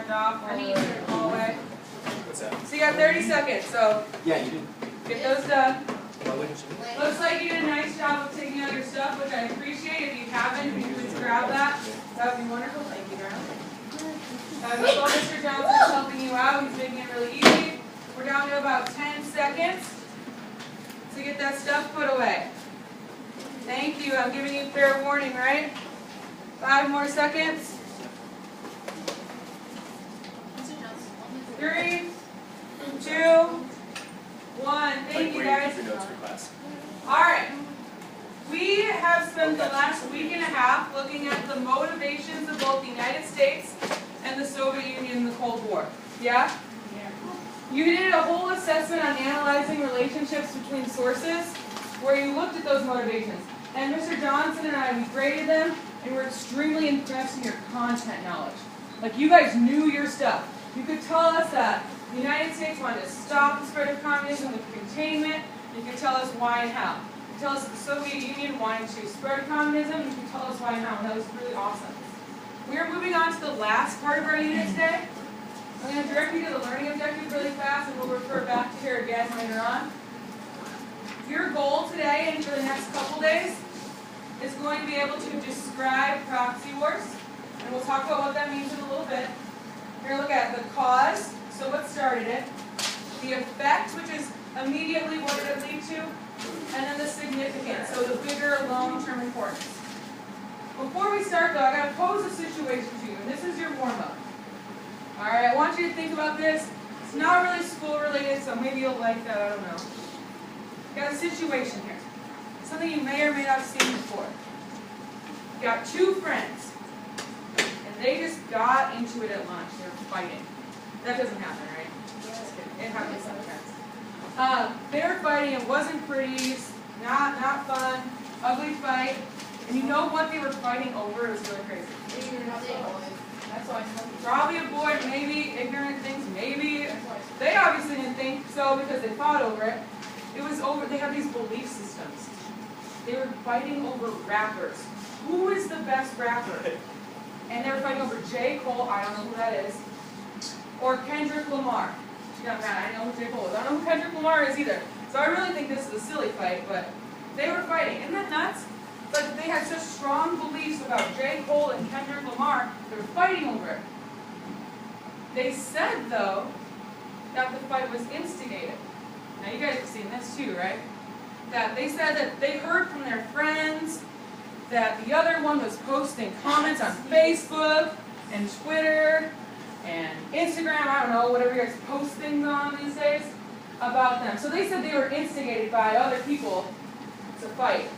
turned off or in the hallway. What's that? So you got 30 seconds, so Yeah, you did. get those done. Why wouldn't you? Looks like you did a nice job of taking out your stuff, which I appreciate. If you haven't, if you could just grab that, that would be wonderful. Thank you, Grandma. Mr. Johnson is helping you out. He's making it really easy. We're down to about 10 seconds to get that stuff put away. Thank you. I'm giving you fair warning, right? 5 more seconds. 3, 2, 1. Thank you, guys. Your notes for class. All right. We have spent the last week and a half looking at the motivations of both the United States and the Soviet Union in the Cold War. Yeah? You did a whole assessment on analyzing relationships between sources where you looked at those motivations. And Mr. Johnson and I, we graded them, and we're extremely impressed in your content knowledge. Like, you guys knew your stuff. You could tell us that the United States wanted to stop the spread of communism with containment. You could tell us why and how. You could tell us that the Soviet Union wanted to spread communism. You could tell us why and how. And that was really awesome. We are moving on to the last part of our unit today. I'm going to direct you to the learning objectives really fast, and we'll refer back to here again later on. Your goal today and for the next couple days is going to be able to describe proxy wars, and we'll talk about what that means in a little bit. You're going to look at the cause, so what started it, the effect, which is immediately what did it lead to, and then the significance, so the bigger long-term importance. Before we start, though, I got to pose a situation to you, and this is your warm-up. All right, I want you to think about this. It's not really school-related, so maybe you'll like that. I don't know. Got a situation here. Something you may or may not have seen before. You got 2 friends, and they just got into it at lunch. They were fighting. That doesn't happen, right? Just kidding. It happens sometimes. They were fighting. It wasn't pretty. Not fun. Ugly fight. And you know what they were fighting over? It was really crazy. That's why probably a boy, maybe ignorant things, maybe. They obviously didn't think so because they fought over it. It was over, they have these belief systems. They were fighting over rappers. Who is the best rapper? And they were fighting over J. Cole, I don't know who that is, or Kendrick Lamar. Yeah, man, I know who J. Cole is. I don't know who Kendrick Lamar is either. So I really think this is a silly fight, but they were fighting. Isn't that nuts? But they had such strong beliefs about J. Cole and Kendrick Lamar, they were fighting over it. They said, though, that the fight was instigated. Now, you guys have seen this too, right? That they said that they heard from their friends that the other one was posting comments on Facebook and Twitter and Instagram, I don't know, whatever you guys post things on these days, about them. So they said they were instigated by other people to fight.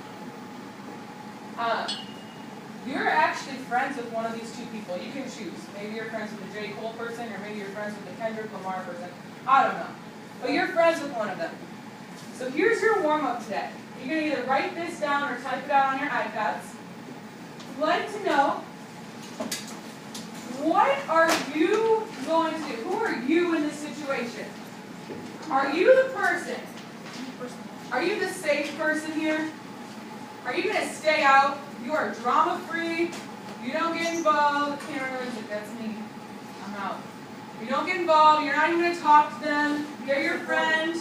You're actually friends with one of these 2 people. You can choose. Maybe you're friends with the J. Cole person, or maybe you're friends with the Kendrick Lamar person. I don't know. But you're friends with one of them. So here's your warm-up today. You're going to either write this down or type it out on your iPads. I'd like to know, what are you going to do? Who are you in this situation? Are you the person? Are you the safe person here? Are you going to stay out? You are drama-free. You don't get involved. I can't remember if that's me. I'm out. You don't get involved. You're not even going to talk to them. They're your friend.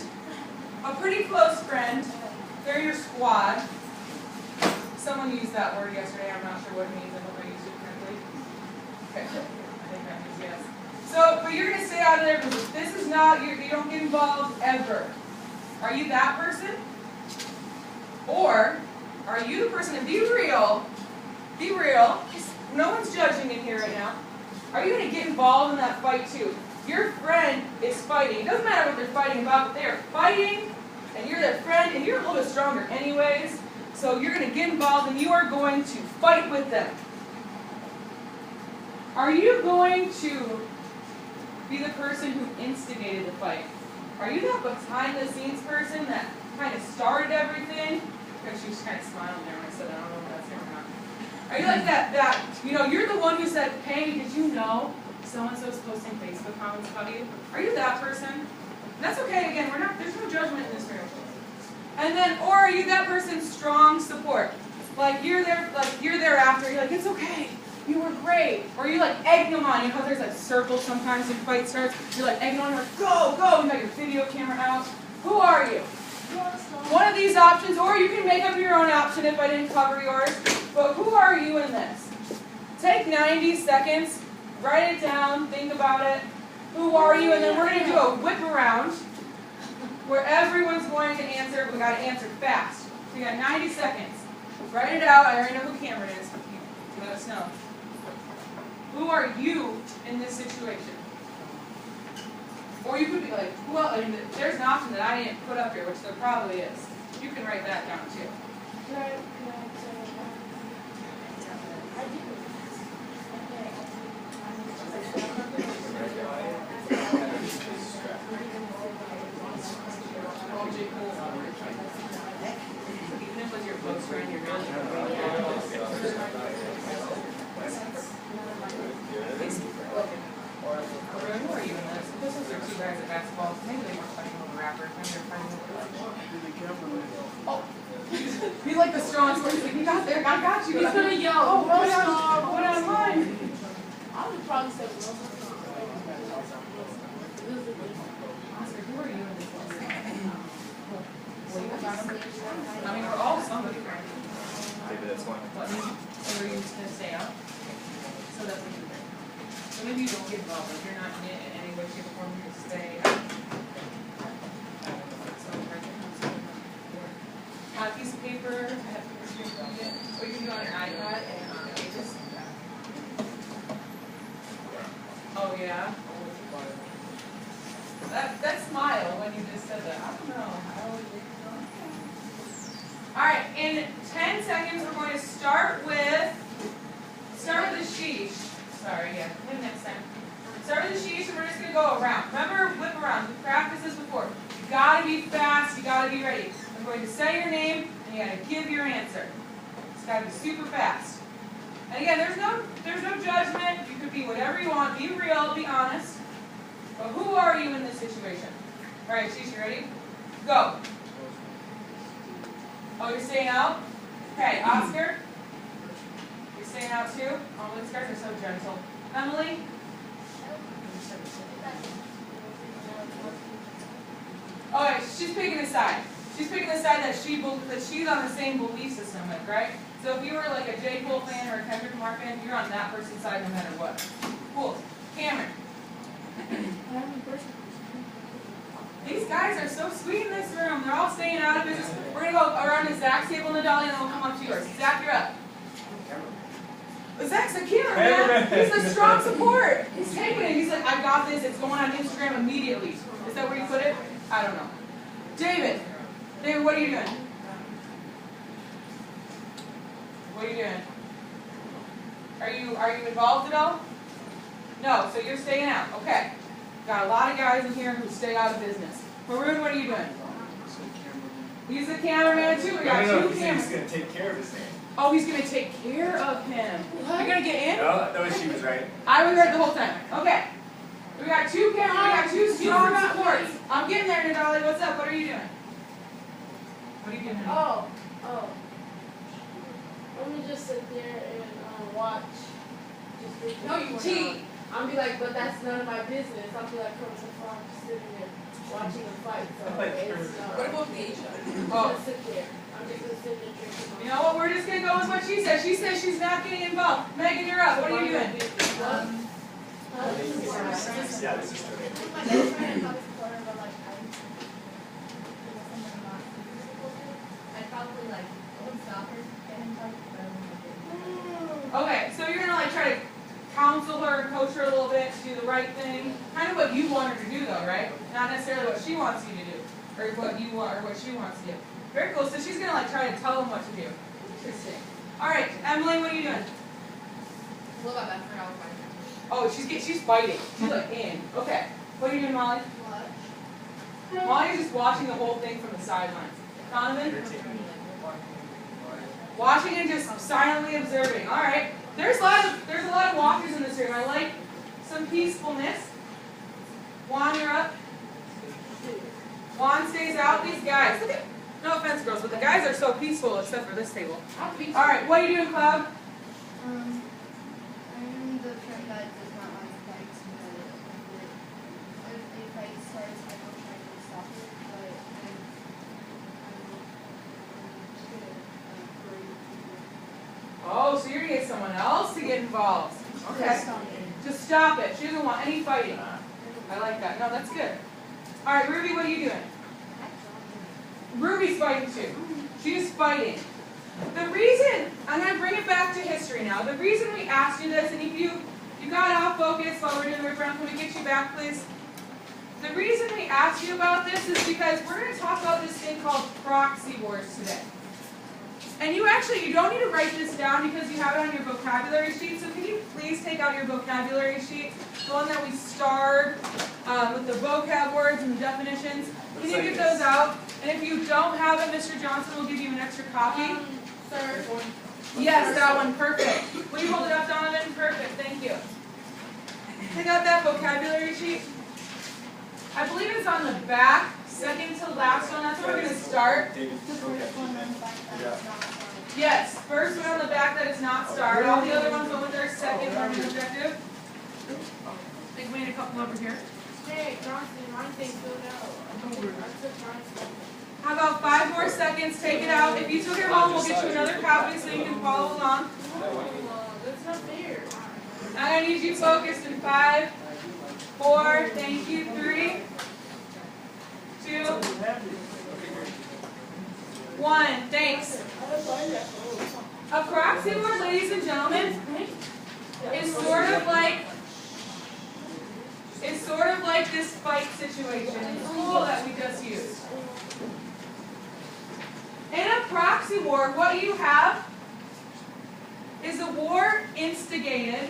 A pretty close friend. They're your squad. Someone used that word yesterday. I'm not sure what it means. I hope I used it correctly. Okay. I think that means yes. So, but you're going to stay out of there because this is not, you don't get involved ever. Are you that person? Or are you the person, and be real, no one's judging in here right now. Are you going to get involved in that fight too? Your friend is fighting. It doesn't matter what they're fighting about, but they are fighting, and you're their friend, and you're a little bit stronger anyways, so you're going to get involved, and you are going to fight with them. Are you going to be the person who instigated the fight? Are you that behind-the-scenes person that kind of started everything? Because she was kind of smiling there when I said that. I don't know if that's him or not. Are you like that, you're the one who said, hey, did you know so-and-so's posting Facebook comments about you? Are you that person? And that's okay, again, there's no judgment in this room. And then, or are you that person's strong support? Like you're there after, you're like, it's okay. you were great. Or you like egg them on. You know how there's like circles sometimes when fight starts? You're like egging on, you're like, go, go. You got your video camera out. Who are you? One of these options, or you can make up your own option if I didn't cover yours. But who are you in this? Take 90 seconds, write it down, think about it. Who are you? And then we're going to do a whip around where everyone's going to answer. We got to answer fast. So you got 90 seconds. Write it out. I already know who Cameron is. Let us know. Who are you in this situation? Or you could be like, well, I mean, there's an option that I didn't put up here, which there probably is. You can write that down too. Even if it was your books or in your notes. Who are you in this? This is their two guys at basketball. Maybe they weren't fighting over rappers. Maybe they're fighting over oh. He's like the strong sort of he got there. I got you. He's gonna yell. Oh, what on mine? I would probably say Oscar, who are you in this one? I mean, we're all somebody, right? Maybe that's one. What, are you just going to stay out? So that's what you do. So maybe you don't get involved. If you're not in it in any way, shape, or form, you just stay out. So, a piece of paper, I have to screen from it. Or you can do it on your iPad and on Pages. Oh, yeah? That smile when you just said that. I don't know. Alright, in 10 seconds we're going to start with the sheesh. Sorry, yeah, maybe next time. Start with the sheesh and we're just going to go around. Remember, whip around. We practiced this before. You gotta be fast, you gotta be ready. I'm going to say your name and you gotta give your answer. It's gotta be super fast. And again, there's no judgment. You could be whatever you want. Be real, be honest. But who are you in this situation? Alright, sheesh, you ready? Go. Oh, you're staying out? Okay, Oscar? You're staying out too? Oh, these guys are so gentle. Emily? Okay, she's picking a side. She's picking the side that she's on the same belief system with, right? So if you were like a J. Cole fan or a Kendrick Lamar fan, you're on that person's side no matter what. Cool. Cameron? These guys are so sweet in this room. They're all staying out of business. We're going to go around to Zach's table, Nadalia, and then we'll come up to yours. Zach, you're up. But Zach's a killer, man. He's a strong support. He's taking it. He's like, I got this. It's going on Instagram immediately. Is that where you put it? I don't know. David. David, what are you doing? What are you doing? Are you involved at all? No, so you're staying out. Okay. Got a lot of guys in here who stay out of business. Maroon, what are you doing? He's the cameraman too. We got two cameras. He's going to take care of his name. Oh, he's going to take care of him. What? You're going to get in? No, she was right. I was right the whole time. Okay. We got two cameras. We got two strong supports. I'm getting there, Nadalia. What's up? What are you doing? What are you doing? Oh. Let me just sit there and watch. No, you cheat. I'll be like, but that's none of my business. I'll be like, come so far, I'm just sitting there watching them fight. So it's, what about Asia? I'm gonna sit there. I'm just gonna sit there drinking. You know what? We're just gonna go with what she says. She says she's not getting involved. Megan, you're up. What are you doing? Yeah, this is true. I'd probably like stop her and talk to her. Okay, so you're gonna like try to counsel her and coach her a little bit to do the right thing. Kind of what you want her to do though, right? Not necessarily what she wants you to do. Or what you want or what she wants to do. Very cool. So she's gonna like try to tell them what to do. Interesting. Alright, Emily, what are you doing? Well, my best friend always finds her. Oh, she's biting. She's like in. Okay. What are you doing, Molly? What? Molly's just watching the whole thing from the sidelines. Donovan? Watching and just silently observing. All right. There's a lot of walkers in this room. I like some peacefulness. Juan, you're up. Juan stays out. These guys. No offense, girls, but the guys are so peaceful except for this table. All right. What are you doing, Cloud? dad does not like fights, but if a fight starts, I will try to stop it, but I'm Oh, so you're gonna get someone else to get involved. Okay. To stop it. She doesn't want any fighting. I like that. No, that's good. All right, Ruby, what are you doing? Ruby's fighting too. She's fighting. The reason, I'm going to bring it back to history now. The reason we asked you this, and if you got off focus while we're doing the round, can we get you back, please? The reason we asked you about this is because we're going to talk about this thing called proxy wars today. And you don't need to write this down because you have it on your vocabulary sheet. So can you please take out your vocabulary sheet, the one that we starred with the vocab words and the definitions. Can you get those out? And if you don't have it, Mr. Johnson will give you an extra copy. Third one. Yes, that one, perfect. Will you hold it up, Donovan? Perfect, thank you. Take out that vocabulary sheet. I believe it's on the back, second to last one. That's where we're going to start. David, the first one on the back that's not started. Yes, first one on the back that is not starred. All the other ones go with their second learning objective. I think we need a couple over here. Hey, Johnson, mine thing filled out. I took mine. How about 5 more seconds? Take it out. If you took it home, we'll get you another copy so you can follow along. That's not fair. I'm going to need you focused in 5, 4, thank you, 3, 2, 1, thanks. A proxy war, ladies and gentlemen, is sort of like this fight situation in school that we just used. In a proxy war, what you have is a war instigated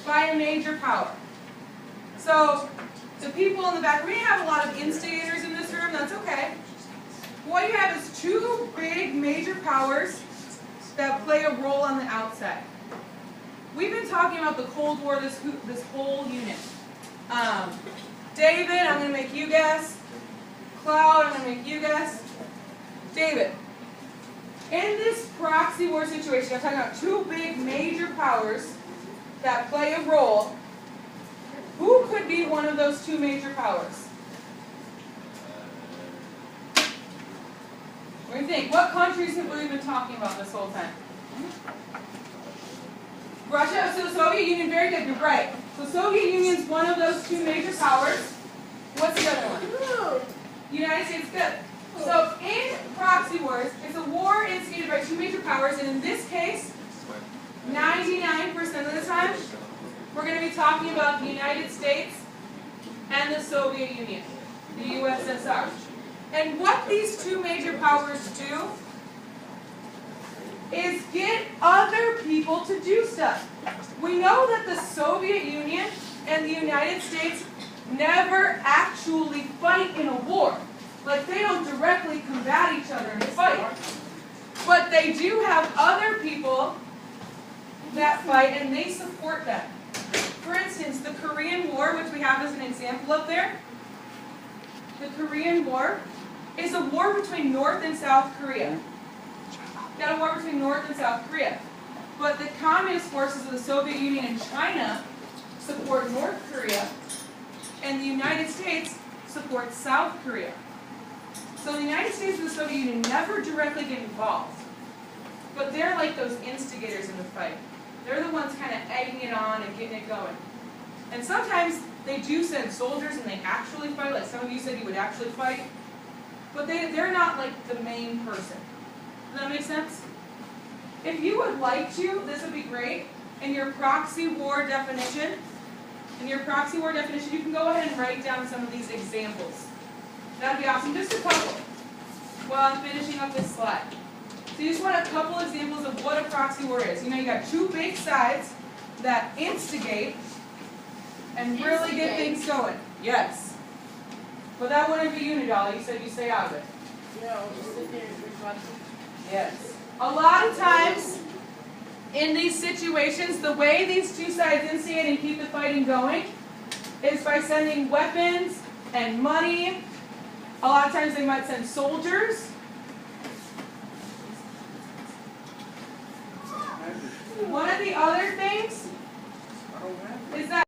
by a major power. So, the people in the back, we have a lot of instigators in this room, that's okay. What you have is 2 big major powers that play a role on the outside. We've been talking about the Cold War this whole unit. David, I'm going to make you guess. Cloud, I'm going to make you guess. David, in this proxy war situation, I'm talking about 2 big major powers that play a role. Who could be one of those 2 major powers? What do you think? What countries have we been talking about this whole time? Russia, so the Soviet Union, very good, you're right. So Soviet Union's one of those 2 major powers. What's the other one? United States, good. So in proxy wars, it's a war instigated by 2 major powers, and in this case, 99% of the time, we're going to be talking about the United States and the Soviet Union, the USSR. And what these 2 major powers do is get other people to do stuff. We know that the Soviet Union and the United States never actually fight in a war. Like, they don't directly combat each other in a fight. But they do have other people that fight, and they support them. For instance, the Korean War, which we have as an example up there, the Korean War is a war between North and South Korea. Got a war between North and South Korea. But the communist forces of the Soviet Union and China support North Korea, and the United States supports South Korea. So the United States and the Soviet Union never directly get involved. But they're like those instigators in the fight. They're the ones kind of egging it on and getting it going. And sometimes they do send soldiers and they actually fight, like some of you said you would actually fight. But they're not like the main person. Does that make sense? If you would like to, this would be great. In your proxy war definition, you can go ahead and write down some of these examples. That'd be awesome. Just a couple while I'm finishing up this slide. So you just want a couple examples of what a proxy war is. You know, you got 2 big sides that instigate and really get things going. Yes. But that wouldn't be Unidolly. You said you stay out of it. Yeah, I'll just sit there and drink vodka. Yes. A lot of times in these situations, the way these 2 sides instigate and keep the fighting going is by sending weapons and money. A lot of times they might send soldiers. One of the other things is that